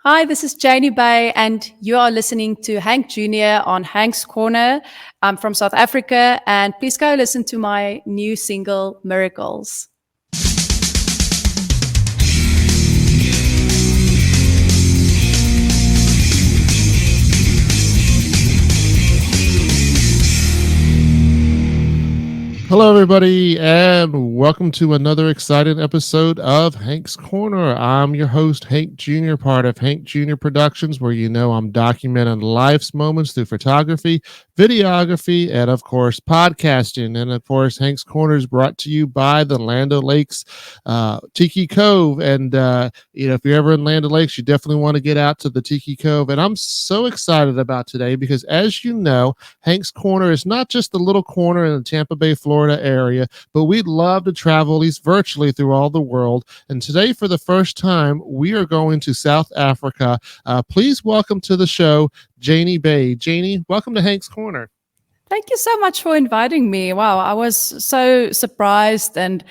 Hi, this is Janie Bay, and you are listening to Hank Jr. on Hank's Corner. I'm from South Africa, and please go listen to my new single, Miracles. Hello, everybody, and welcome to another exciting episode of Hank's Corner. I'm your host, Hank Jr., part of Hank Jr. Productions, where I'm documenting life's moments through photography, videography, and of course, podcasting. And of course, Hank's Corner is brought to you by the Land O'Lakes Tiki Cove. And, if you're ever in Land O'Lakes, you definitely want to get out to the Tiki Cove. And I'm so excited about today because, as you know, Hank's Corner is not just the little corner in the Tampa Bay, Florida area, but we'd love to travel at least virtually through all the world. And today, for the first time, we are going to South Africa. Please welcome to the show, Janie Bay. Janie, welcome to Hank's Corner. Thank you so much for inviting me. Wow, I was so surprised and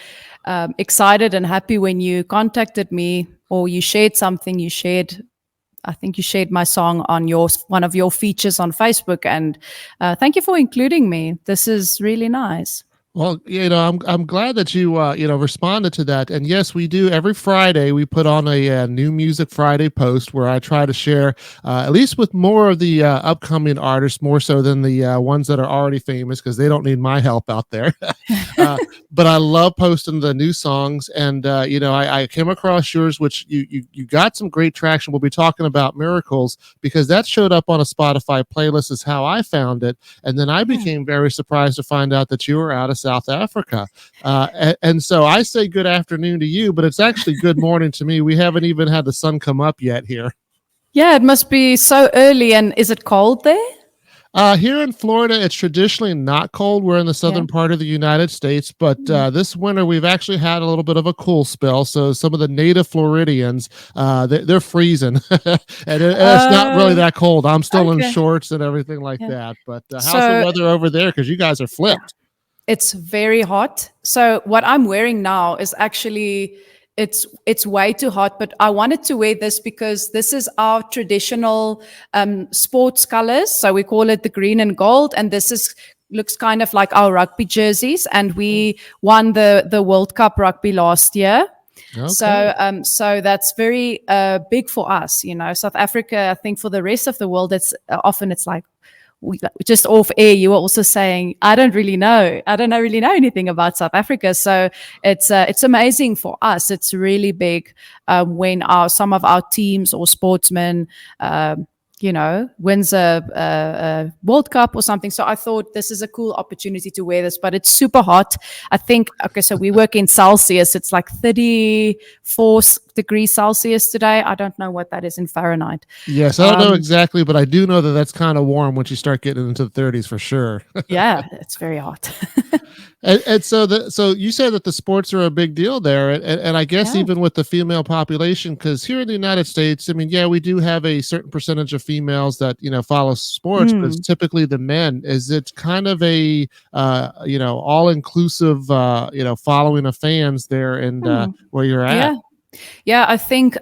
excited and happy when you contacted me or you shared something. I think you shared my song on one of your features on Facebook, and thank you for including me. This is really nice. Well, I'm glad that you responded to that. And yes, we do every Friday. We put on a New Music Friday post where I try to share, at least with more of the upcoming artists, more so than the ones that are already famous, because they don't need my help out there. But I love posting the new songs, and I came across yours, which you got some great traction. We'll be talking about Miracles because that showed up on a Spotify playlist, is how I found it, and then I became very surprised to find out that you were out of South Africa. And so I say good afternoon to you, but it's actually good morning to me. We haven't even had the sun come up yet here. Yeah, it must be so early. And is it cold there? Here in Florida, it's traditionally not cold. We're in the southern part of the United States, but this winter we've actually had a little bit of a cool spell. So some of the native Floridians, they're freezing, and it's not really that cold. I'm still in shorts and everything like that. But how's the weather over there? Because you guys are flipped. It's very hot. So what I'm wearing now is actually it's way too hot, but I wanted to wear this because this is our traditional sports colors. So we call it the green and gold, and looks kind of like our rugby jerseys. And we won the World Cup rugby last year. Okay. So that's very big for us. South Africa. I think for the rest of the world, it's like. Just off air, you were also saying, I don't really know anything about South Africa. So it's amazing for us. It's really big when some of our teams or sportsmen, wins a World Cup or something. So I thought this is a cool opportunity to wear this, but it's super hot. I think, so we work in Celsius. It's like 34 degrees Celsius today. I don't know what that is in Fahrenheit. Yes, I don't know exactly, but I do know that that's kind of warm once you start getting into the 30s for sure. Yeah, it's very hot. And so you said that the sports are a big deal there, and I guess even with the female population, because here in the United States, I mean, we do have a certain percentage of females that follow sports, but it's typically the men. Is it kind of a all inclusive following of fans there and where you're at? Yeah, I think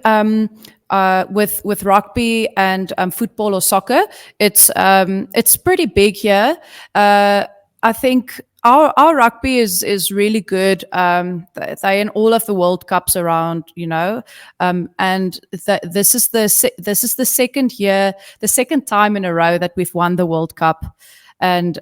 with rugby and football or soccer, it's pretty big here. I think our rugby is really good. They're in all of the World Cups around, and this is the second time in a row that we've won the World Cup, and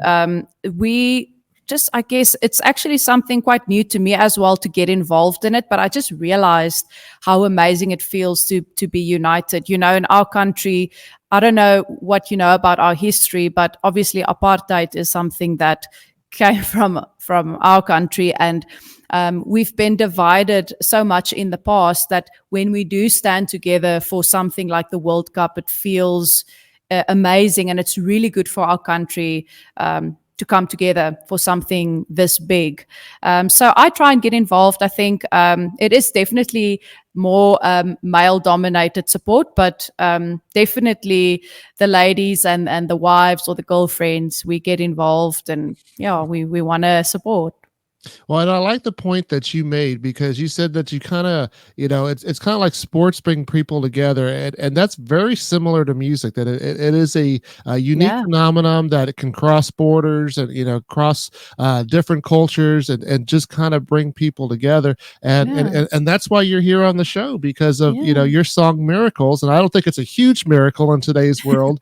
I guess it's actually something quite new to me as well to get involved in it. But I just realized how amazing it feels to be united. In our country, I don't know what you know about our history, but obviously apartheid is something that came from our country, and we've been divided so much in the past that when we do stand together for something like the World Cup, it feels amazing, and it's really good for our country to come together for something this big. So I try and get involved. I think it is definitely more male-dominated support, but definitely the ladies and the wives or the girlfriends, we get involved, and we want to support. Well, and I like the point that you made because you said that you kind of, it's kind of like sports bring people together, and that's very similar to music. That it is a unique Yeah, phenomenon that it can cross borders and cross different cultures and just kind of bring people together. And, and yeah, and and that's why you're here on the show because of yeah, your song "Miracles." And I don't think it's a huge miracle in today's world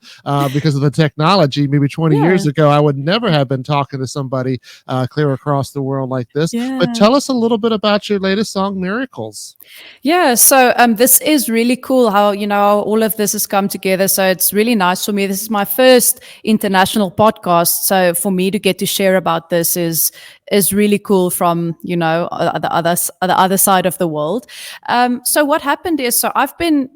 because of the technology. Maybe 20 years yeah, ago, I would never have been talking to somebody clear across the world like this. But yeah. tell us a little bit about your latest song, Miracles. Yeah, so this is really cool how all of this has come together. So it's really nice for me. This is my first international podcast, so for me to get to share about this is really cool from the other side of the world. So what happened is, so I've been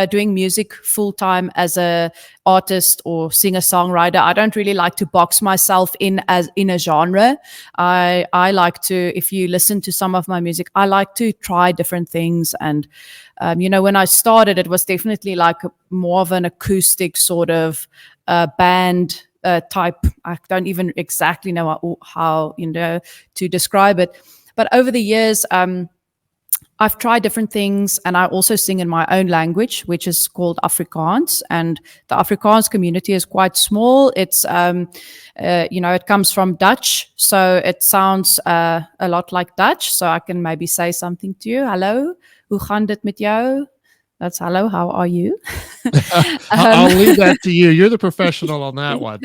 doing music full time as a artist or singer songwriter. I don't really like to box myself in as in a genre. I like to, if you listen to some of my music, I like to try different things. And when I started, it was definitely like more of an acoustic sort of band type. I don't even exactly know how to describe it. But over the years, I've tried different things, and I also sing in my own language, which is called Afrikaans. And the Afrikaans community is quite small. It's, it comes from Dutch, so it sounds a lot like Dutch. So I can maybe say something to you. Hallo, hoe gaan dit met jou? That's hello, how are you? um, I'll leave that to you. You're the professional on that one.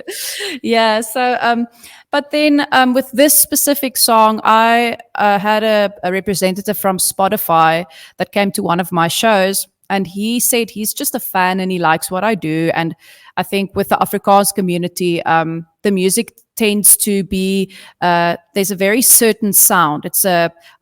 yeah. So, but then with this specific song, I had a representative from Spotify that came to one of my shows, and he said he's just a fan and he likes what I do. And I think with the Afrikaans community, the music tends to be there's a very certain sound.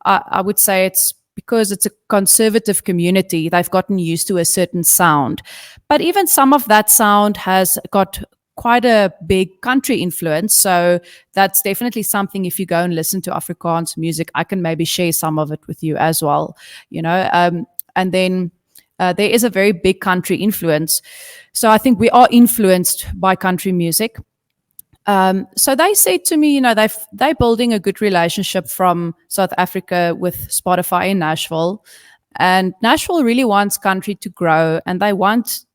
I would say it's because it's a conservative community, they've gotten used to a certain sound. But even some of that sound has got quite a big country influence. So that's definitely something, if you go and listen to Afrikaans music, I can maybe share some of it with you as well, and then there is a very big country influence. So I think we are influenced by country music. So they said to me, they're building a good relationship from South Africa with Spotify in Nashville, and Nashville really wants country to grow, and they want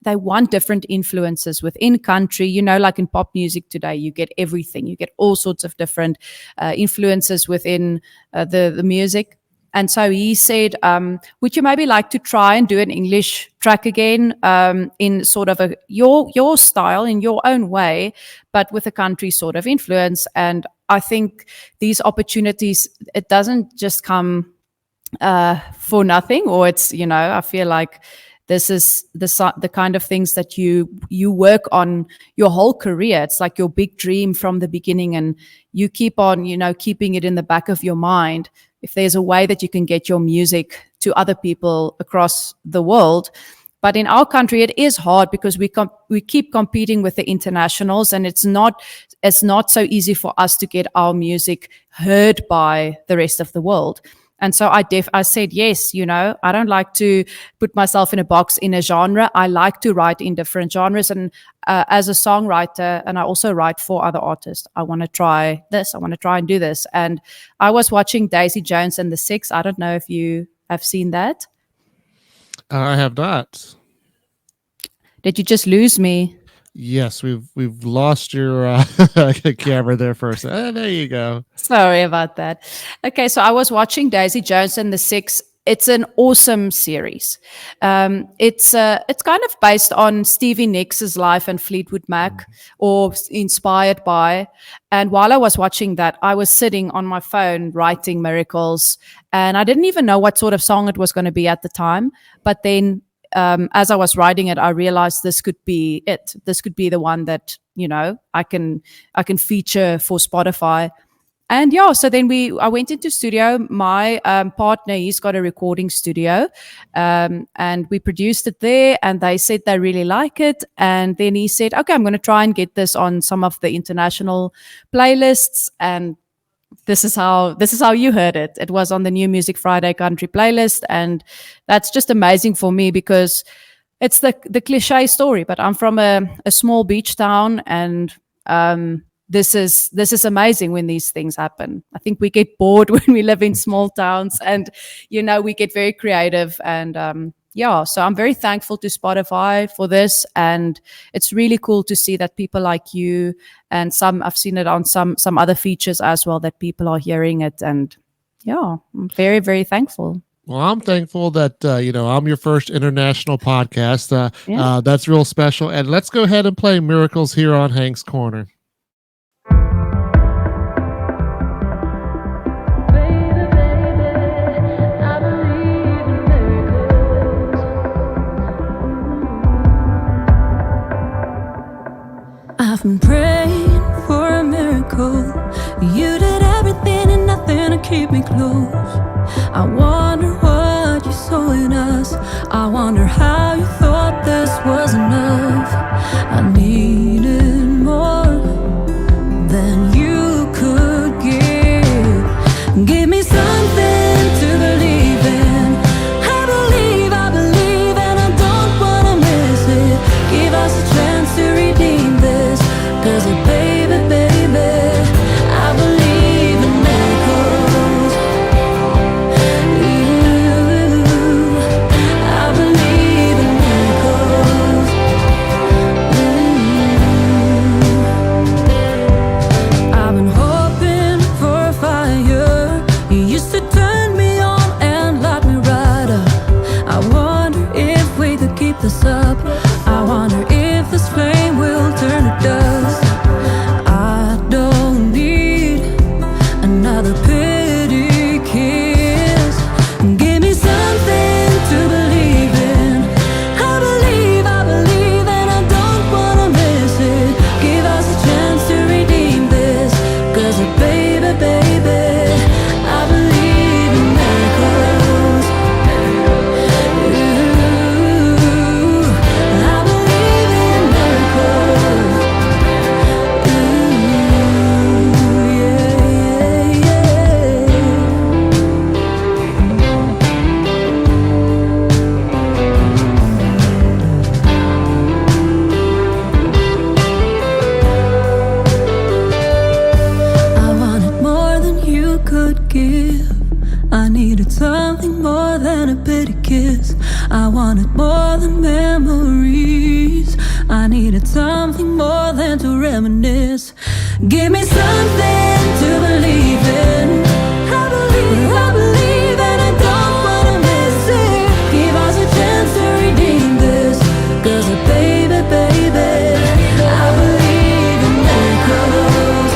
different influences within country. Like in pop music today, you get everything, you get all sorts of different influences within the music. And so he said, would you maybe like to try and do an English track again in sort of your style, in your own way, but with a country sort of influence? And I think these opportunities, it doesn't just come for nothing, or it's, I feel like this is the kind of things that you work on your whole career. It's like your big dream from the beginning, and you keep on, keeping it in the back of your mind. If there's a way that you can get your music to other people across the world. But in our country, it is hard because we keep competing with the internationals, and it's not so easy for us to get our music heard by the rest of the world. And so I said, yes, I don't like to put myself in a box in a genre. I like to write in different genres. And as a songwriter, and I also write for other artists, I want to try this. I want to try and do this. And I was watching Daisy Jones and the Six. I don't know if you have seen that. I have not. Did you just lose me? Yes, we've lost your camera there for a second. There you go. Sorry about that. Okay, so I was watching Daisy Jones and the Six. It's an awesome series. It's kind of based on Stevie Nicks' life and Fleetwood Mac, or inspired by. And while I was watching that, I was sitting on my phone writing Miracles, and I didn't even know what sort of song it was going to be at the time. But then as I was writing it, I realized this could be it. This could be the one that I can feature for Spotify. And yeah, so then I went into studio. My partner, he's got a recording studio, and we produced it there. And they said they really like it. And then he said, "Okay, I'm going to try and get this on some of the international playlists." And this is how you heard it. It was on the New Music Friday Country playlist, and that's just amazing for me because it's the cliche story. But I'm from a small beach town, and this is amazing when these things happen. I think we get bored when we live in small towns, and we get very creative. And yeah, so I'm very thankful to Spotify for this, and it's really cool to see that people like you, and I've seen it on some other features as well, that people are hearing it. And yeah, I'm very, very thankful. Well, I'm thankful that I'm your first international podcast. Yeah. That's real special. And let's go ahead and play Miracles here on Hank's Corner. I've been praying for a miracle. You did everything and nothing to keep me close. I wonder what you saw in us. I wonder how you thought this was enough. I needed more than you could give. Give me something to believe in. I believe, and I don't wanna miss it. Give us a chance to redeem this. 'Cause baby, I believe in miracles. I believe in miracles. I've been hoping for a fire. You used to turn me on and light me right up. I wonder if we could keep this up. I wonder if this flame will turn to dust. I don't need another pity kiss. Give me something to believe in. I believe, and I don't wanna miss it. Give us a chance to redeem this. 'Cause baby, I believe in miracles. I believe in miracles. I wanted more than you could give. I needed something more than a pity kiss. I wanted more than memories. I needed something more than to reminisce. Give me something to believe in. I believe, and I don't wanna miss it. Give us a chance to redeem this. 'Cause baby, I believe in miracles.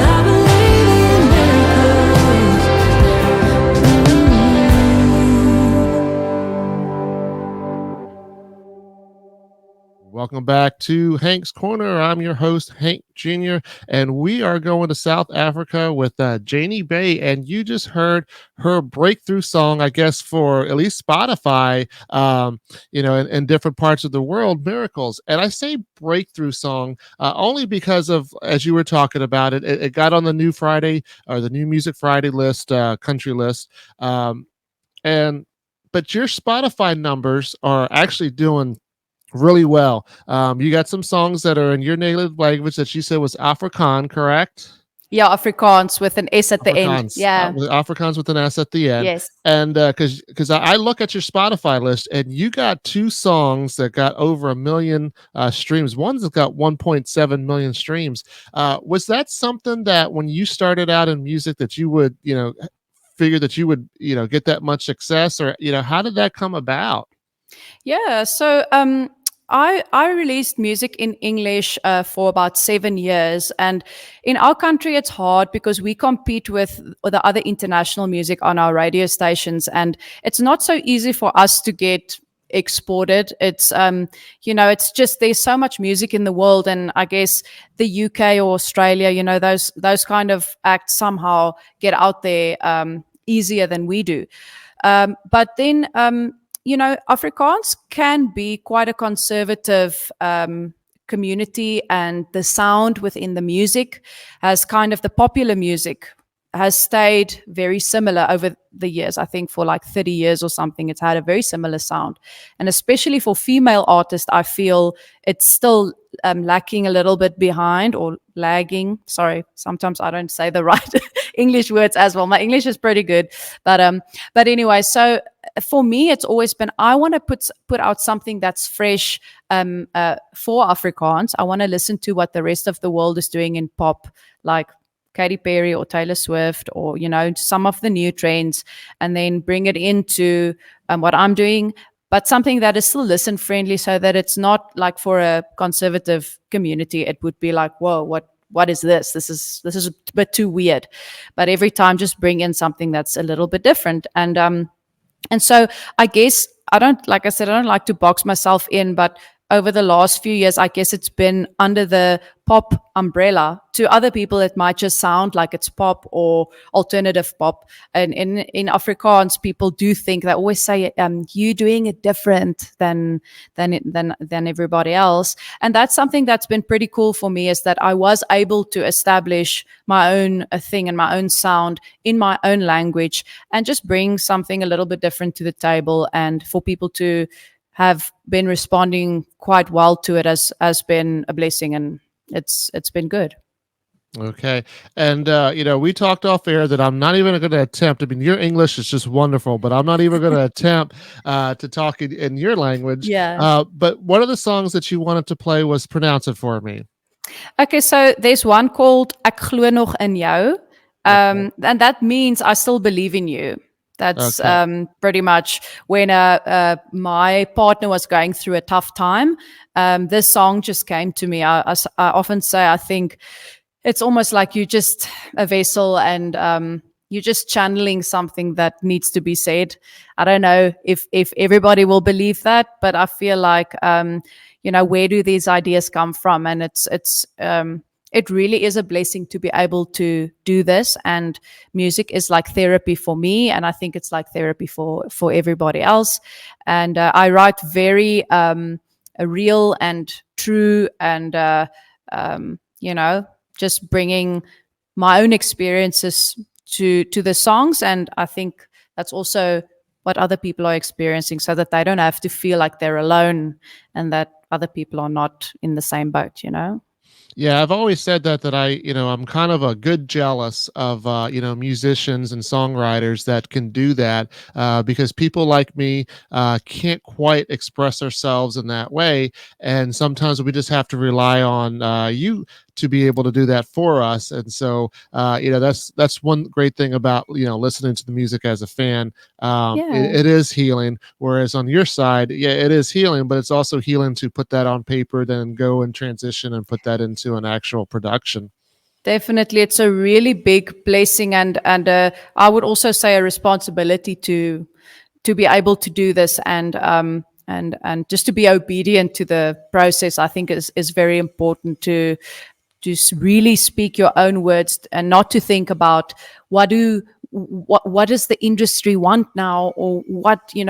I believe in miracles. Welcome back to Hank's Corner. I'm your host, Hank Jr., and we are going to South Africa with Janie Bay. And you just heard her breakthrough song, I guess, for at least Spotify, in different parts of the world, Miracles. And I say breakthrough song only because of, as you were talking about it got on the New Friday or the New Music Friday list, country list. And but your Spotify numbers are actually doing really well. You got some songs that are in your native language that you said was Afrikaan, correct? Yeah, Afrikaans with an S at the end. Afrikaans, Yeah. with Afrikaans with an S at the end. Yes. And because I look at your Spotify list and you got two songs that got over 1 million streams. One's got 1.7 million streams. Was that something that when you started out in music that you would, figure that you would, get that much success, or how did that come about? Yeah. So I released music in English for about 7 years, and in our country it's hard because we compete with the other international music on our radio stations, and it's not so easy for us to get exported. It's it's just there's so much music in the world, and I guess the UK or Australia, those kind of acts somehow get out there easier than we do. But then Afrikaans can be quite a conservative community, and the sound within the music has kind of the popular music has stayed very similar over the years. I think for like 30 years or something, it's had a very similar sound. And especially for female artists, I feel it's still lacking a little bit behind or lagging. Sorry, sometimes I don't say the right English words as well. My English is pretty good. But anyway, so for me, it's always been, I want to put out something that's fresh for Afrikaans. I want to listen to what the rest of the world is doing in pop, like Katy Perry or Taylor Swift, or some of the new trends, and then bring it into what I'm doing, but something that is still listen friendly, so that it's not like for a conservative community it would be like, whoa, what is this? This is a bit too weird. But every time just bring in something that's a little bit different. And so I guess I don't like to box myself in, but over the last few years, I guess it's been under the pop umbrella. To other people, it might just sound like it's pop or alternative pop. And in Afrikaans, people do think, they always say, you doing it different than everybody else. And that's something that's been pretty cool for me, is that I was able to establish my own thing and my own sound in my own language, and just bring something a little bit different to the table. And for people to have been responding quite well to it has been a blessing, and it's been good. Okay. And, we talked off air that I'm not even going to attempt. I mean, your English is just wonderful, but I'm not even going to attempt to talk in your language. Yeah. But one of the songs that you wanted to play was Pronounce It for me. Okay, so there's one called Ek glo nog in jou. And that means I still believe in you. That's pretty much when my partner was going through a tough time. This song just came to me. I often say, I think it's almost like you're just a vessel, and you're just channeling something that needs to be said. I don't know if everybody will believe that, but I feel like, where do these ideas come from? And it really is a blessing to be able to do this. And music is like therapy for me, and I think it's like therapy for everybody else. And I write very real and true, and just bringing my own experiences to the songs. And I think that's also what other people are experiencing, so that they don't have to feel like they're alone, and that other people are not in the same boat. Yeah, I've always said that I'm kind of a good jealous of musicians and songwriters that can do that, because people like me can't quite express ourselves in that way, and sometimes we just have to rely on you to be able to do that for us. And so that's one great thing about listening to the music as a fan. It is healing, whereas on your side, it is healing, but it's also healing to put that on paper, then go and transition and put that into an actual production. Definitely, it's a really big blessing, and I would also say a responsibility to be able to do this, and just to be obedient to the process. I think is very important, to just really speak your own words, and not to think about what does the industry want now, or what do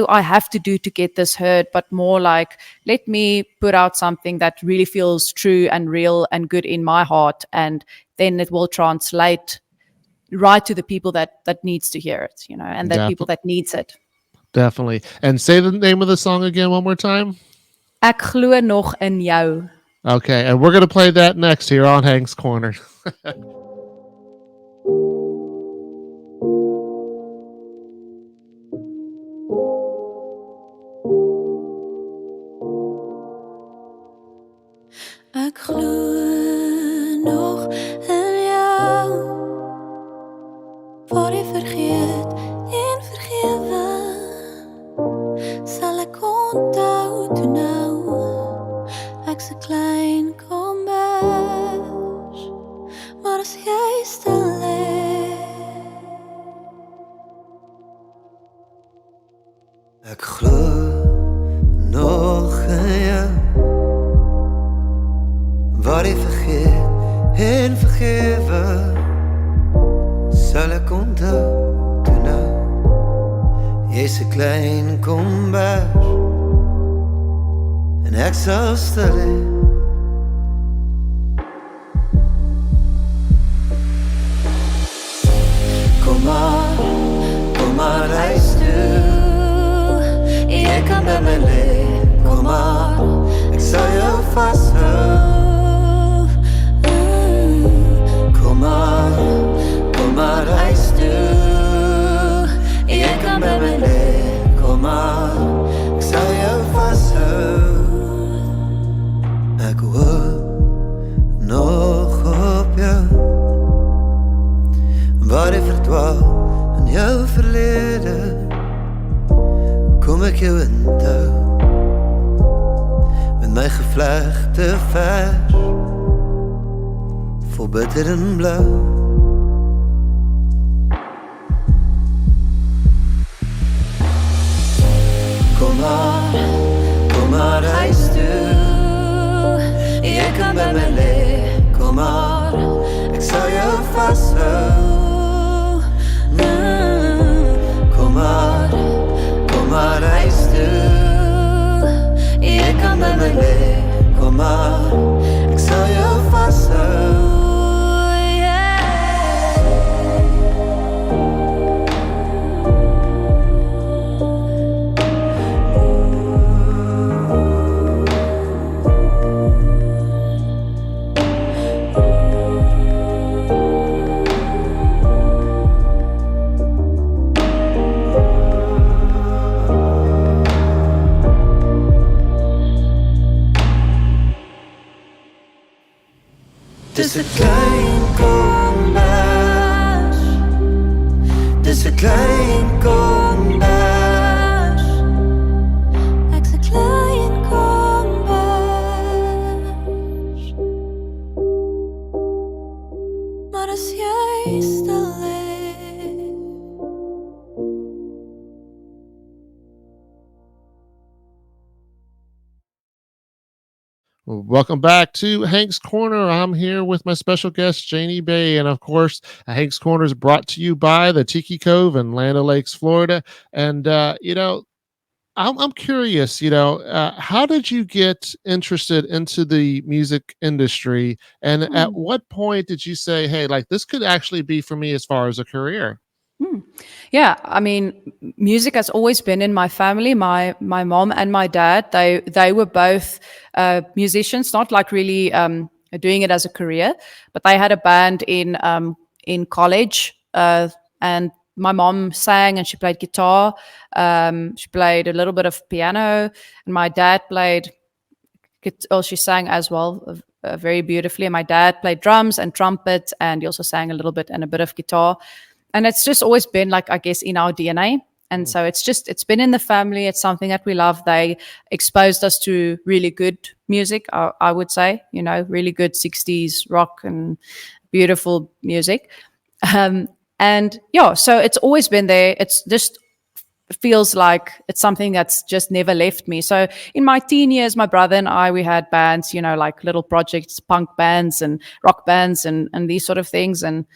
I have to do to get this heard, but more like, let me put out something that really feels true and real and good in my heart, and then it will translate right to the people that needs to hear it, and the people that needs it. Definitely. And say the name of the song again one more time. Ek glo nog in jou. Okay, and we're going to play that next here on Hank's Corner. Ek glo nog in jou, waar jy vergeet en vergewe, sal ek onthou toe nou, ek's 'n klein kombers, maar as jy stil lê, ek glo nog in jou, waar jy vergeet en vergewe, sal ek onthou toe nou, jy's 'n klein kombers, en ek sal stil lê. kom maar huis toe. Jy kan by my lê, kom maar, ek sal jou vashou. Kom maar huis toe. Jy kan by my lê, kom maar, ek sal jou vashou. Ek hoop nog op jou, waar jy verdwaal in jou verlede, kom ek jou intou met my gevlegte vers vol bitter en blauw. Kom maar huis toe. Jy kan by my lê, kom maar, ek sal jou vashou. Kom maar huis toe. Jy kan by my lê, kom maar, ek sal jou vashou. Dis 'n klein kombers, dis 'n klein kombers, ek's 'n klein kombers, maar as jy stil lê. Well, welcome back to Hank's Corner. I'm here with my special guest, Janie Bay. And of course, Hank's Corner is brought to you by the Tiki Cove in Land O'Lakes, Florida. And, I'm curious, how did you get interested into the music industry? And at what point did you say, hey, like this could actually be for me as far as a career? Yeah, I mean, music has always been in my family. My mom and my dad, they were both musicians, not like really doing it as a career, but they had a band in college, and my mom sang and she played guitar. She played a little bit of piano, and my dad played. She sang as well. Very beautifully. And my dad played drums and trumpet, and he also sang a little bit and a bit of guitar. And it's just always been like, I guess, in our DNA. And so it's been in the family. It's something that we love. They exposed us to really good music, I would say, really good 60s rock and beautiful music. And yeah, so it's always been there. It's just feels like it's something that's just never left me. So in my teen years, my brother and I, we had bands, like little projects, punk bands and rock bands and these sort of things. And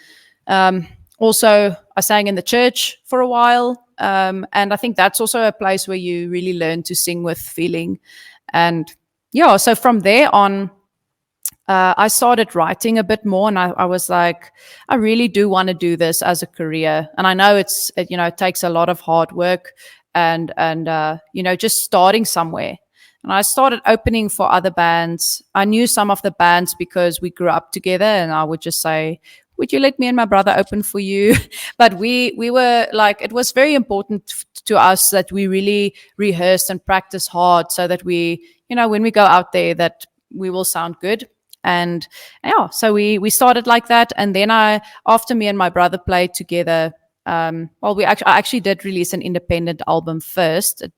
also, I sang in the church for a while, and I think that's also a place where you really learn to sing with feeling. And yeah, so from there on, I started writing a bit more, and I was like, I really do want to do this as a career. And I know it takes a lot of hard work and just starting somewhere. And I started opening for other bands. I knew some of the bands because we grew up together, and I would just say, would you let me and my brother open for you? But we were like, it was very important to us that we really rehearsed and practice hard so that we, when we go out there, that we will sound good. And yeah, so we started like that. And then after me and my brother played together, I actually did release an independent album first. It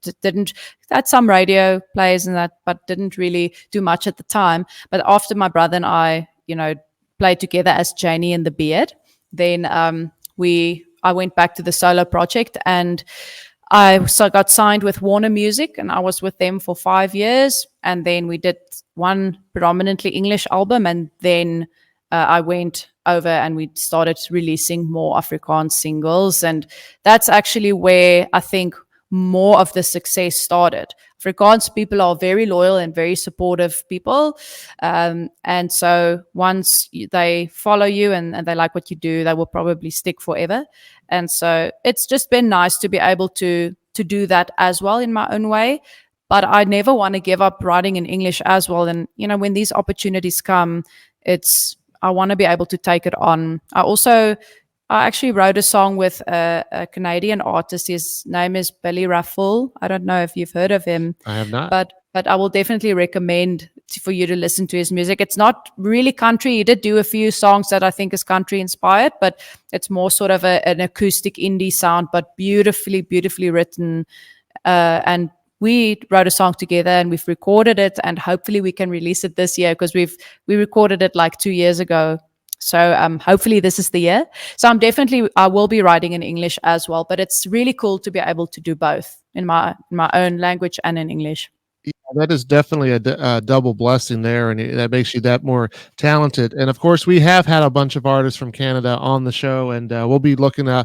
had some radio plays and that, but didn't really do much at the time. But after my brother and I, played together as Janie and the Beard, then I went back to the solo project, and I got signed with Warner Music, and I was with them for 5 years. And then we did one predominantly English album, and then I went over and we started releasing more Afrikaans singles. And that's actually where I think more of the success started. Afrikaans people are very loyal and very supportive people. And so once they follow you and they like what you do, they will probably stick forever. And so it's just been nice to be able to do that as well in my own way. But I never want to give up writing in English as well. And when these opportunities come, I want to be able to take it on. I actually wrote a song with a Canadian artist. His name is Billy Raffel. I don't know if you've heard of him, I have not. but I will definitely recommend for you to listen to his music. It's not really country. He did do a few songs that I think is country inspired, but it's more sort of an acoustic indie sound, but beautifully, beautifully written. And we wrote a song together and we've recorded it, and hopefully we can release it this year because we recorded it like 2 years ago. So hopefully this is the year. So I will be writing in English as well, but it's really cool to be able to do both in my own language and in English. Yeah, that is definitely a double blessing there, and that makes you that more talented. And of course, we have had a bunch of artists from Canada on the show, and we'll be looking to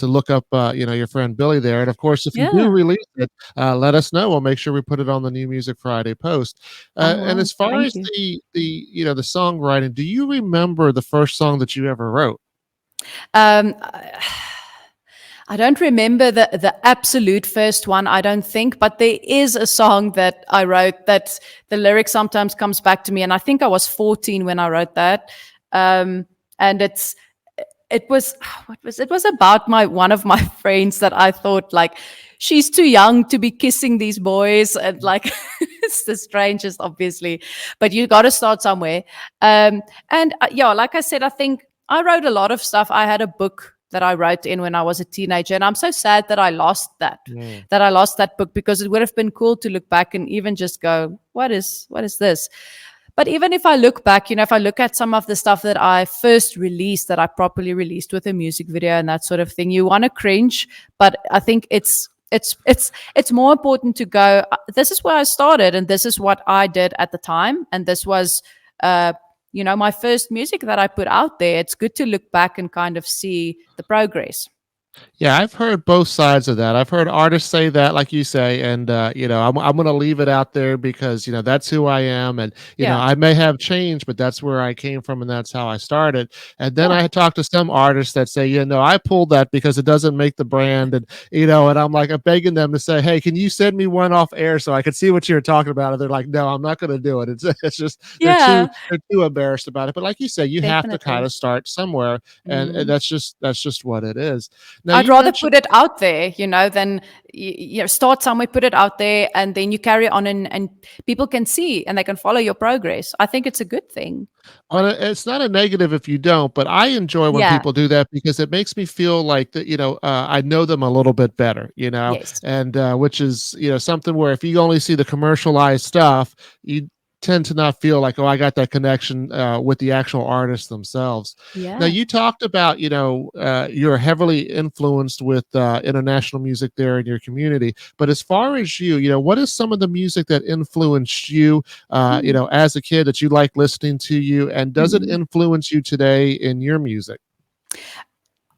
look up, your friend Billy there. And of course, if you do Yeah. release it, let us know. We'll make sure we put it on the New Music Friday post. I And will. as far Thank as you. the songwriting, do you remember the first song that you ever wrote? Um, I don't remember the absolute first one, I don't think, but there is a song that I wrote that the lyric sometimes comes back to me, and I think I was 14 when I wrote that. And it was it was about my one of my friends that I thought like she's too young to be kissing these boys, and like it's the strangest, obviously, but you got to start somewhere. And yeah, like I said, I think I wrote a lot of stuff. I had a book that I wrote in when I was a teenager, and I'm so sad that I lost Mm. that I lost that book, because it would have been cool to look back and even just go, what is this? But even if I look back, if I look at some of the stuff that I first released, that I properly released with a music video and that sort of thing, you want to cringe. But I think it's more important to go, this is where I started and this is what I did at the time. And this was, my first music that I put out there. It's good to look back and kind of see the progress. Yeah, I've heard both sides of that. I've heard artists say that, like you say, and I'm going to leave it out there because that's who I am, and Yeah. I may have changed, but that's where I came from, and that's how I started. And then Yeah. I talked to some artists that say, I pulled that because it doesn't make the brand, and and I'm like, I'm begging them to say, hey, can you send me one off air so I could see what you're talking about? And they're like, no, I'm not going to do it. It's just Yeah, they're too embarrassed about it. But like you say, you have to kind definitely. of start somewhere, and Mm. that's just what it is. Now I'd you rather mentioned. put it out there, than start somewhere, put it out there, and then you carry on, and people can see and they can follow your progress. I think it's a good thing. Well, it's not a negative if you don't, but I enjoy when Yeah. people do that because it makes me feel like that, I know them a little bit better, Yes. and which is, something where if you only see the commercialized stuff, you tend to not feel like, oh, I got that connection with the actual artists themselves. Now, Yeah. you talked about, you're heavily influenced with international music there in your community, but as far as what is some of the music that influenced you Mm. as a kid that you like listening to you, and does it Mm. influence you today in your music?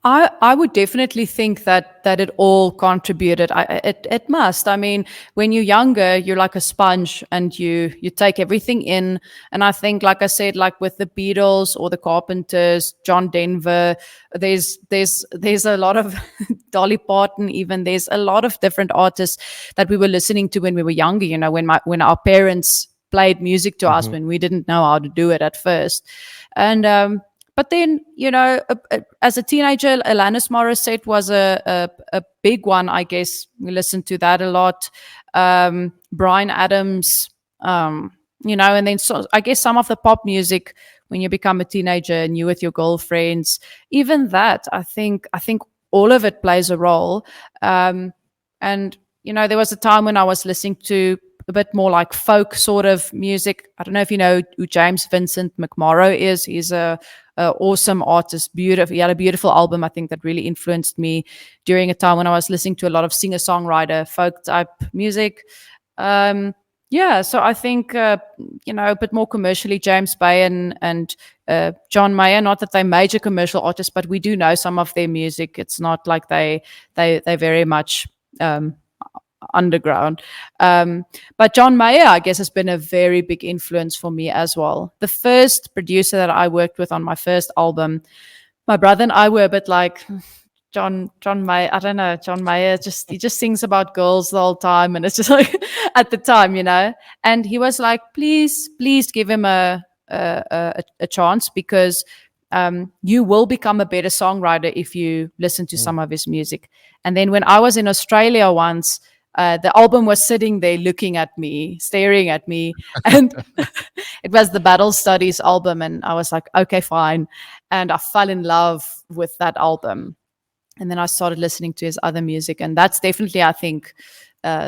I would definitely think that it all contributed. It must. I mean, when you're younger, you're like a sponge and you take everything in. And I think, like I said, like with the Beatles or the Carpenters, John Denver, there's a lot of Dolly Parton. Even there's a lot of different artists that we were listening to when we were younger. When our parents played music to us Mhm. when we didn't know how to do it at first, and but then, as a teenager, Alanis Morissette was a big one, I guess. We listened to that a lot. Bryan Adams, and then I guess some of the pop music when you become a teenager and you with your girlfriends, even that, I think all of it plays a role. And, there was a time when I was listening to a bit more like folk sort of music. I don't know if you know who James Vincent McMorrow is. He's a awesome artist. Beautiful. He had a beautiful album, I think, that really influenced me during a time when I was listening to a lot of singer-songwriter folk type music. Yeah, so I think a bit more commercially, James Bay and John Mayer. Not that they're major commercial artists, but we do know some of their music. It's not like they very much um, underground. But John Mayer, I guess, has been a very big influence for me as well. The first producer that I worked with on my first album, my brother and I were a bit like, John Mayer. I don't know. John Mayer he just sings about girls the whole time, and it's just like at the time, And he was like, please give him a chance, because you will become a better songwriter if you listen to some of his music. And then when I was in Australia once, the album was sitting there looking at me, staring at me, and it was the Battle Studies album, and I was like, okay, fine. And I fell in love with that album. And then I started listening to his other music, and that's definitely, I think,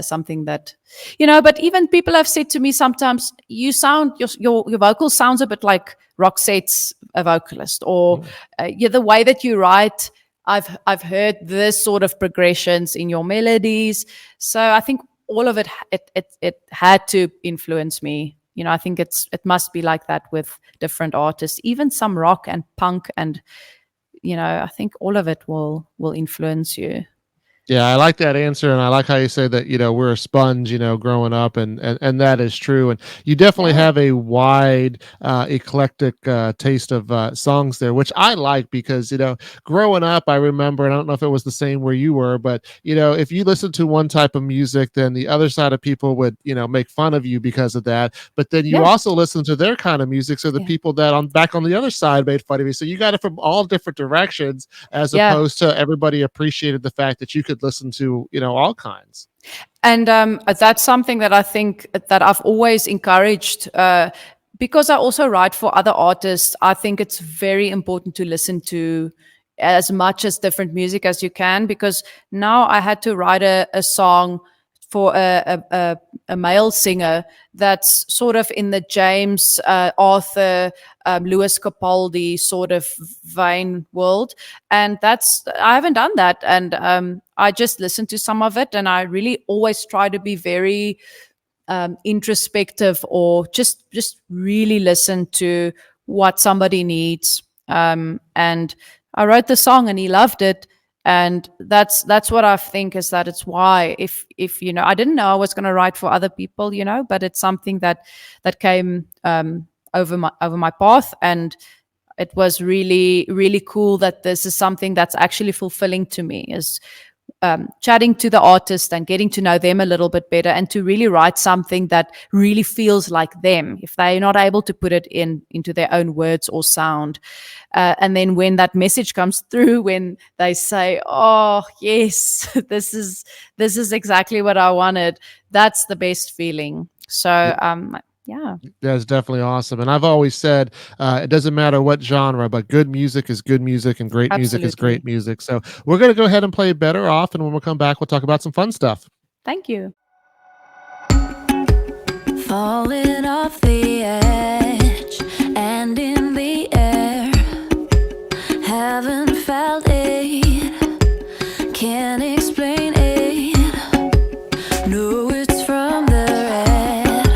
something that, but even people have said to me sometimes, you sound, your vocal sounds a bit like Roxette's a vocalist, or the way that you write, I've heard this sort of progressions in your melodies. So I think all of it had to influence me. I think it must be like that with different artists, even some rock and punk, and I think all of it will influence you. Yeah, I like that answer, and I like how you say that, we're a sponge, growing up, and that is true. And you definitely have a wide, eclectic taste of songs there, which I like because, growing up, I remember, and I don't know if it was the same where you were, but, if you listen to one type of music, then the other side of people would, make fun of you because of that. But then you also listen to their kind of music, so the people that back on the other side made fun of you. So you got it from all different directions, as opposed to everybody appreciated the fact that you could listen to all kinds. And that's something that I think that I've always encouraged, because I also write for other artists. I think it's very important to listen to as much as different music as you can, because now I had to write a song for a male singer that's sort of in the James Arthur, Lewis Capaldi sort of vein world, and I haven't done that, and I just listened to some of it, and I really always try to be very introspective, or just really listen to what somebody needs. And I wrote the song, and he loved it. And that's what I think, is that it's why, if I didn't know I was going to write for other people, but it's something that came over my path, and it was really, really cool that this is something that's actually fulfilling to me, is chatting to the artist and getting to know them a little bit better, and to really write something that really feels like them, if they're not able to put it into their own words or sound. And then when that message comes through, when they say, oh yes, this is exactly what I wanted, that's the best feeling. So yeah, that's definitely awesome. And I've always said, it doesn't matter what genre, but good music is good music, and great music is great music. So we're going to go ahead and play Better Off, and when we come back, we'll talk about some fun stuff. Thank you. Falling off the edge and in the air, haven't felt it, can't explain it, no, it's from the red,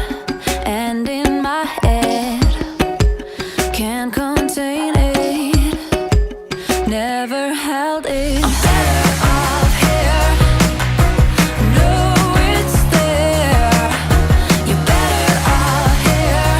and in my head, can't contain it, never held it. I'm better off here, know it's there, you're better off here,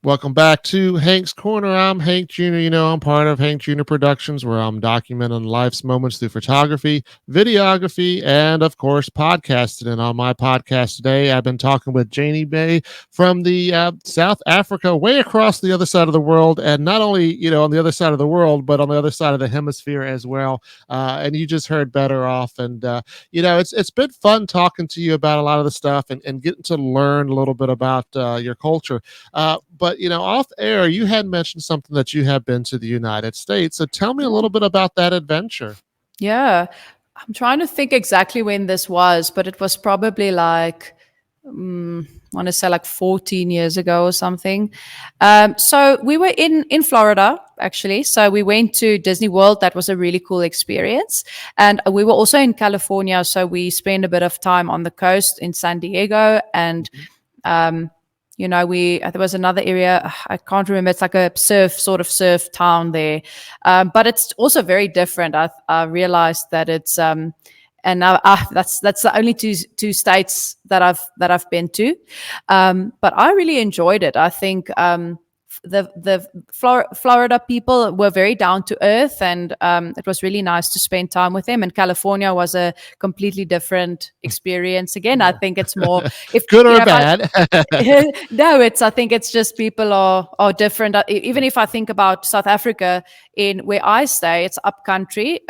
Welcome back to Hank's Corner. I'm Hank Jr. You know, I'm part of Hank Jr. Productions, where I'm documenting life's moments through photography, videography, and of course, podcasting. And on my podcast today, I've been talking with Janie Bay from the South Africa, way across the other side of the world. And not only, on the other side of the world, but on the other side of the hemisphere as well. And you just heard Better Off. And, it's been fun talking to you about a lot of the stuff and getting to learn a little bit about your culture. But off air, you had mentioned something that you have been to the United States. So tell me a little bit about that adventure. Yeah. I'm trying to think exactly when this was, but it was probably like, I want to say like 14 years ago or something. So we were in Florida, actually. So we went to Disney World. That was a really cool experience. And we were also in California. So we spent a bit of time on the coast in San Diego. And there was another area, I can't remember. It's like a surf town there, but it's also very different. I realized that it's and that's the only two states that I've been to, but I really enjoyed it. I think the Florida people were very down to earth, and it was really nice to spend time with them. And California was a completely different experience. Again, I think it's more if good or bad. No, I think it's just people are different. Even if I think about South Africa, in where I stay, it's up country.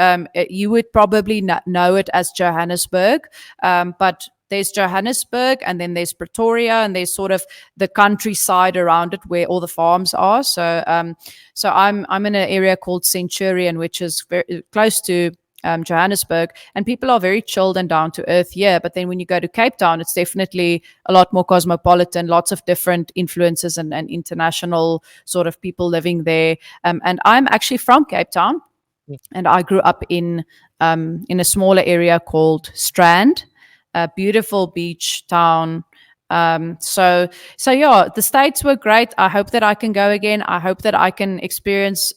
You would probably not know it as Johannesburg, but there's Johannesburg, and then there's Pretoria, and there's sort of the countryside around it where all the farms are. So I'm in an area called Centurion, which is very close to Johannesburg, and people are very chilled and down to earth here. But then when you go to Cape Town, it's definitely a lot more cosmopolitan, lots of different influences and international sort of people living there. And I'm actually from Cape Town, and I grew up in a smaller area called Strand, a beautiful beach town. So yeah, the States were great. I hope that I can go again. I hope that I can experience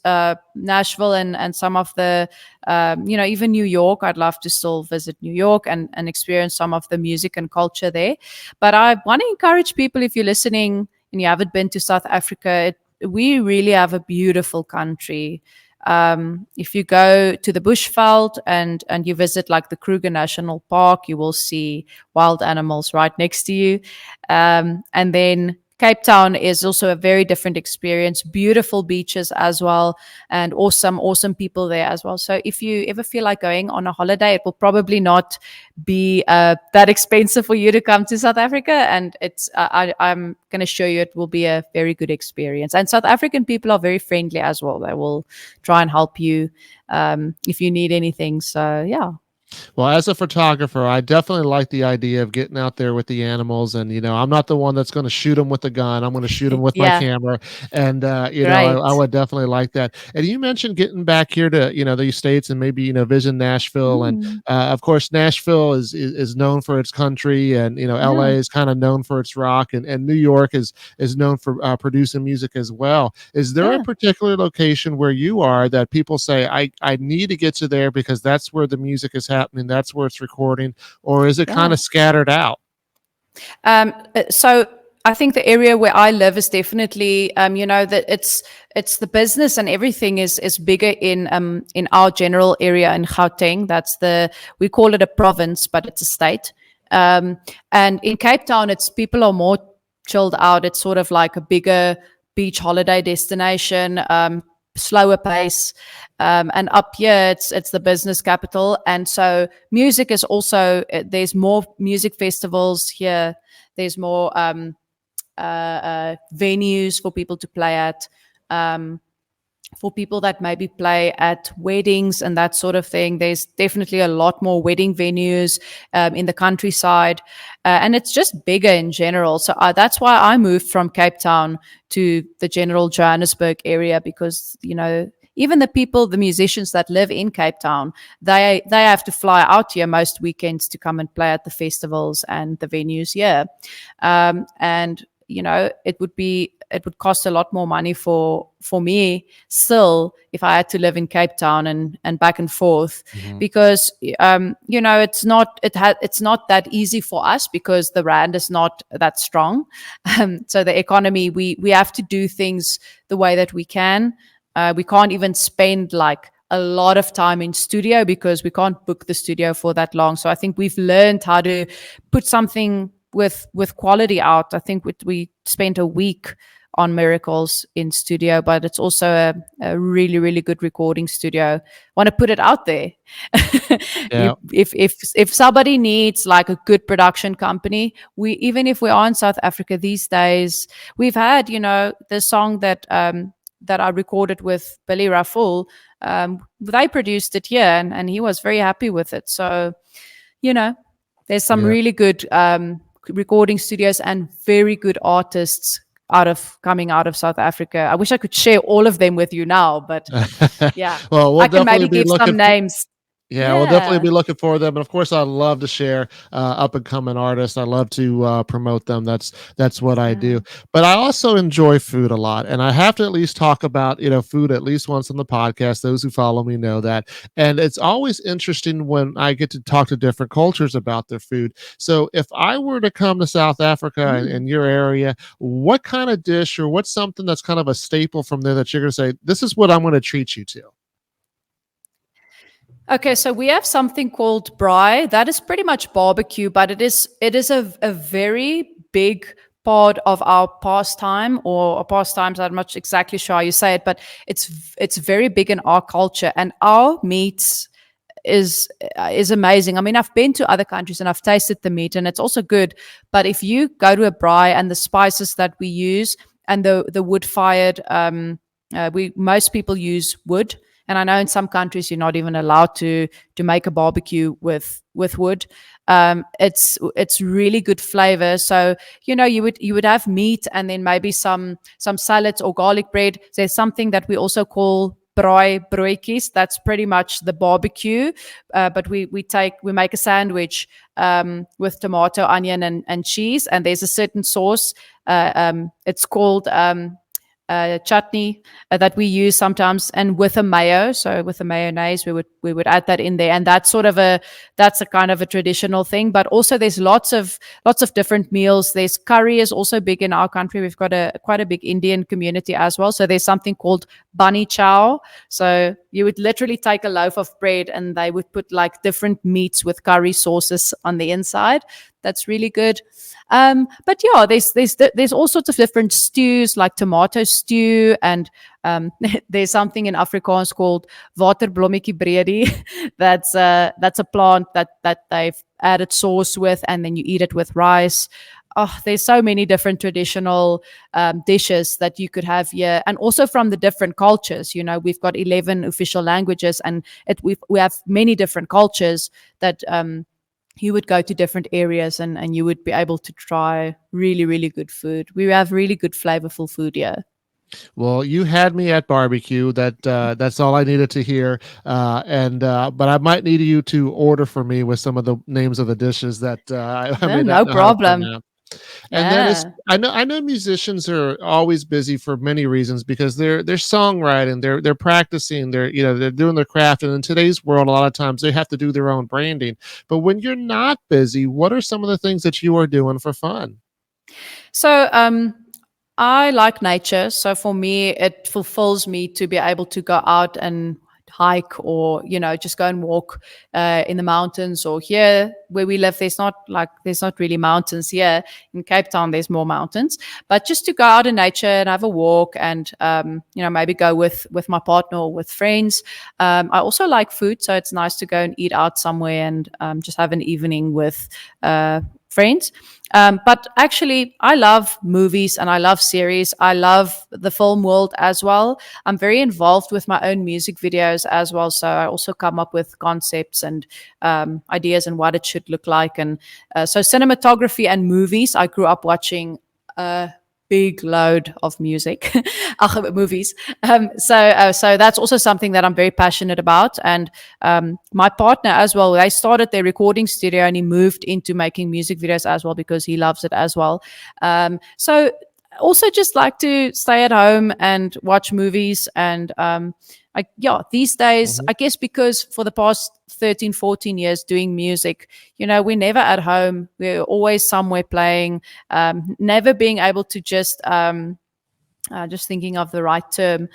Nashville and some of the, even New York. I'd love to still visit New York and experience some of the music and culture there. But I want to encourage people, if you're listening and you haven't been to South Africa, we really have a beautiful country. If you go to the Bushveld and you visit like the Kruger National Park, you will see wild animals right next to you. And then Cape Town is also a very different experience, beautiful beaches as well, and awesome people there as well. So if you ever feel like going on a holiday, it will probably not be that expensive for you to come to South Africa. And I'm going to show you it will be a very good experience. And South African people are very friendly as well. They will try and help you if you need anything. So yeah. Well, as a photographer, I definitely like the idea of getting out there with the animals. And, I'm not the one that's going to shoot them with a gun. I'm going to shoot them with my camera. And, I would definitely like that. And you mentioned getting back here to, these states and maybe, visit Nashville. And, of course, Nashville is known for its country. And, LA is kind of known for its rock. And New York is known for producing music as well. Is there a particular location where you are that people say, I need to get to there because that's where the music is happening, that's where it's recording, or is it kind of scattered out? So I think the area where I live is definitely that it's the business and everything is bigger in our general area in Gauteng. We call it a province, but it's a state. And in Cape Town, people are more chilled out. It's sort of like a bigger beach holiday destination, slower pace. And up here, it's the business capital. And so music is also, there's more music festivals here. There's more venues for people to play at, for people that maybe play at weddings and that sort of thing. There's definitely a lot more wedding venues in the countryside. And it's just bigger in general. So that's why I moved from Cape Town to the general Johannesburg area, because, even the musicians that live in Cape Town, they have to fly out here most weekends to come and play at the festivals and the venues here. And, it would be it would cost a lot more money for me still if I had to live in Cape Town and back and forth, Mhm. because it's not that easy for us because the rand is not that strong. So the economy, we have to do things the way that we can. We can't even spend like a lot of time in studio because we can't book the studio for that long. So I think we've learned how to put something with quality out. I think we spent a week on Miracles in studio, but it's also a really, really good recording studio. Want to put it out there. Yeah. If somebody needs like a good production company, even if we are in South Africa these days, we've had, the song that I recorded with Billy Rafful. They produced it here, and he was very happy with it. So, there's some Yeah. really good recording studios and very good artists coming out of South Africa. I wish I could share all of them with you now, but yeah, Well, we'll I can definitely maybe be give looking some for. names. Yeah, we'll definitely Yeah. be looking for them, and of course, I love to share up and coming artists. I love to promote them. That's what I Yeah. do. But I also enjoy food a lot, and I have to at least talk about food at least once on the podcast. Those who follow me know that, and it's always interesting when I get to talk to different cultures about their food. So, if I were to come to South Africa in Mm. your area, what kind of dish or what's something that's kind of a staple from there that you're going to say, this is what I'm going to treat you to? Okay, so we have something called braai. That is pretty much barbecue, but it is a very big part of our pastime or our pastimes. I'm not exactly sure how you say it, but it's very big in our culture, and our meats is amazing. I mean, I've been to other countries and I've tasted the meat, and it's also good. But if you go to a braai and the spices that we use and the wood fired, we most people use wood, and I know in some countries you're not even allowed to make a barbecue with wood. It's really good flavor. So you would have meat and then maybe some salads or garlic bread. There's something that we also call braai broodjies. That's pretty much the barbecue, but we make a sandwich with tomato, onion, and cheese, and there's a certain sauce. It's called chutney that we use sometimes, and with a mayo. So with a mayonnaise, we would add that in there, and that's a kind of a traditional thing. But also, there's lots of different meals. There's curry is also big in our country. We've got quite a big Indian community as well. So there's something called bani chow. So you would literally take a loaf of bread, and they would put like different meats with curry sauces on the inside. That's really good. But yeah, there's all sorts of different stews, like tomato stew, and there's something in Afrikaans called waterblommetjie breedie. That's a plant that they've added sauce with, and then you eat it with rice. Oh, there's so many different traditional dishes that you could have here, and also from the different cultures. We've got 11 official languages, and we have many different cultures that you would go to different areas, and you would be able to try really, really good food. We have really good, flavorful food here. Well, you had me at barbecue. That's all I needed to hear. And but I might need you to order for me with some of the names of the dishes that I may not No know how to problem. pronounce. And then Yeah. I know musicians are always busy for many reasons because they're songwriting, they're practicing, they're doing their craft. And in today's world, a lot of times they have to do their own branding. But when you're not busy, what are some of the things that you are doing for fun? So I like nature. So for me, it fulfills me to be able to go out and hike, or just go and walk in the mountains. Or here where we live, there's not really mountains here. In Cape Town there's more mountains, but just to go out in nature and have a walk, and maybe go with my partner or with friends. I also like food, so it's nice to go and eat out somewhere, and just have an evening with friends. But actually, I love movies and I love series. I love the film world as well. I'm very involved with my own music videos as well. So I also come up with concepts and ideas and what it should look like. And so cinematography and movies, I grew up watching a big load of music, movies. So that's also something that I'm very passionate about. And my partner as well, they started their recording studio and he moved into making music videos as well because he loves it as well. So also just like to stay at home and watch movies. And these days, I guess because for the past 13, 14 years doing music, we're never at home. We're always somewhere playing, never being able to just thinking of the right term,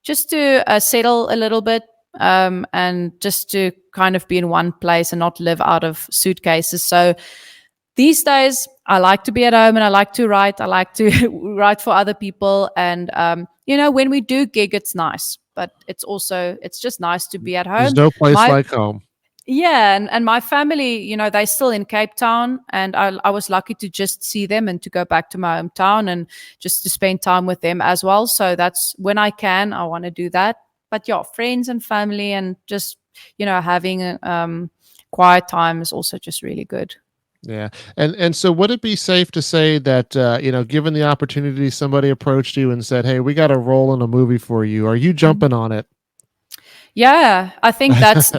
just to settle a little bit, and just to kind of be in one place and not live out of suitcases. So these days, I like to be at home and I like to write. I like to write for other people. And, when we do gig, it's nice. But it's just nice to be at home. There's no place like home. Yeah, and my family, they're still in Cape Town, and I was lucky to just see them and to go back to my hometown and just to spend time with them as well. So that's when I can, I want to do that. But yeah, friends and family and just, having quiet time is also just really good. Yeah. And so would it be safe to say that, given the opportunity, somebody approached you and said, hey, we got a role in a movie for you. Are you jumping on it? Yeah, I think that's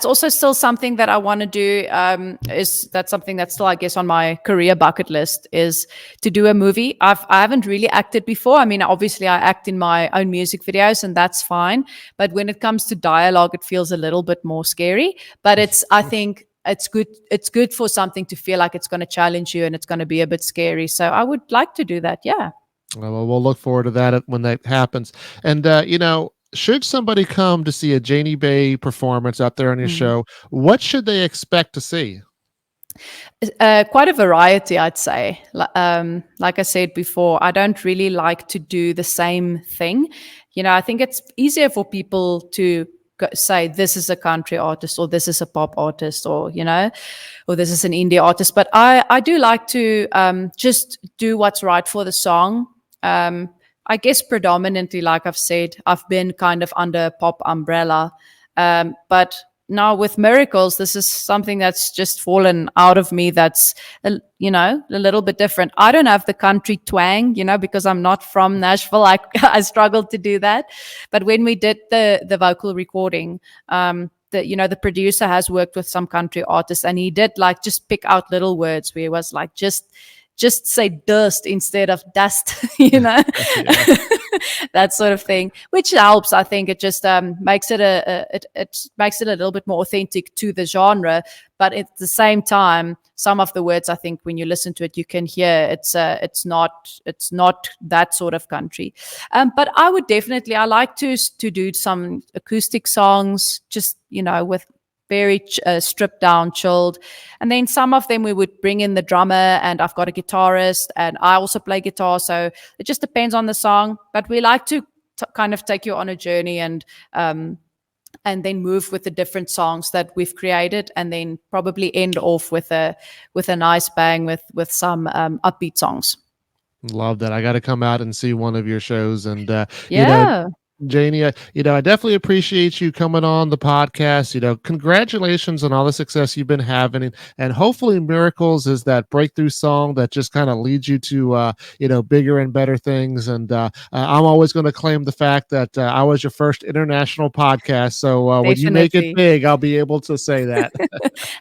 also still something that I want to do. That's something that's still, I guess, on my career bucket list, is to do a movie. I haven't really acted before. I mean, obviously I act in my own music videos and that's fine. But when it comes to dialogue, it feels a little bit more scary. But I think it's good. It's good for something to feel like it's going to challenge you and it's going to be a bit scary. So I would like to do that. Yeah. Well, we'll look forward to that when that happens. And, should somebody come to see a Janie Bay performance out there on your show, what should they expect to see? Quite a variety, I'd say. Like I said before, I don't really like to do the same thing. I think it's easier for people to say this is a country artist or this is a pop artist or or this is an indie artist. But I do like to just do what's right for the song. I guess predominantly, like I've said, I've been kind of under a pop umbrella. But now with Miracles, this is something that's just fallen out of me that's, a little bit different. I don't have the country twang, because I'm not from Nashville. I struggled to do that. But when we did the vocal recording, the producer has worked with some country artists and he did just pick out little words where he was like, just say dust instead of dust, that sort of thing, which helps. I think it just makes it it makes it a little bit more authentic to the genre. But at the same time, some of the words, I think when you listen to it, you can hear it's not that sort of country. But I would definitely, I like to do some acoustic songs, just with very stripped down, chilled. And then some of them we would bring in the drummer, and I've got a guitarist and I also play guitar. So it just depends on the song, but we like to kind of take you on a journey and then move with the different songs that we've created, and then probably end off with a nice bang with some upbeat songs. Love that. I got to come out and see one of your shows. And Janie, I definitely appreciate you coming on the podcast. Congratulations on all the success you've been having, and hopefully Miracles is that breakthrough song that just kind of leads you to, bigger and better things. And I'm always going to claim the fact that I was your first international podcast. So when you make it big, I'll be able to say that.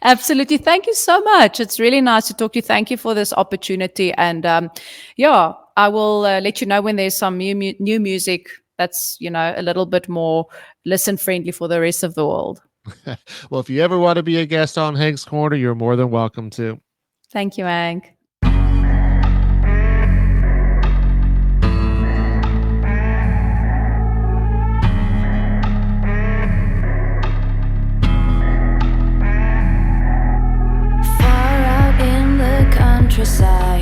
Absolutely. Thank you so much. It's really nice to talk to you. Thank you for this opportunity. And I will let you know when there's some new music that's, a little bit more listen friendly for the rest of the world. Well, if you ever want to be a guest on Hank's Corner, you're more than welcome to. Thank you, Hank. Far out in the countryside,